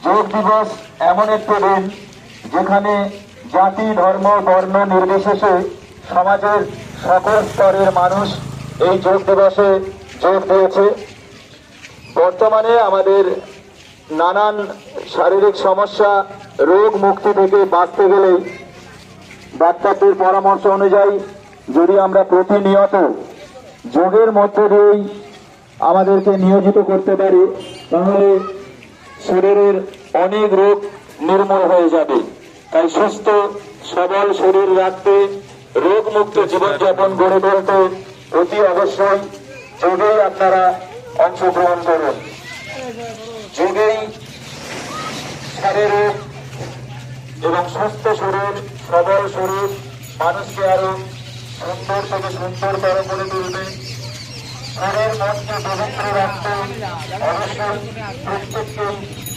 যোগ দিবস এমন একটি দিন যেখানে জাতি ধর্ম বর্ণ নির্বিশেষে সমাজের সকল স্তরের মানুষ এই যোগ দিবসে যোগ দিয়েছে। বর্তমানে আমাদের নানান শারীরিক সমস্যা রোগ মুক্তি থেকে বাঁচতে গেলে ডাক্তারদের পরামর্শ অনুযায়ী যদি আমরা প্রতিনিয়ত যোগের মধ্য দিয়েই আমাদেরকে নিয়োজিত করতে পারি তাহলে শরীরের অনেক রোগ নির্মূল হয়ে যাবে। তাই সুস্থ সবল শরীর রাখতে রোগমুক্ত জীবনযাপন গড়ে তুলতে অতি অবশ্যই যোগেই আপনারা অংশগ্রহণ করুন। যোগেই শারীরিক এবং সুস্থ শরীর সবল শরীর মানুষকে আরো সুন্দর থেকে সুন্দরতর করে তুলবে। শরীর মনকে পবিত্র রাখতে অবশ্যই প্রত্যেককেই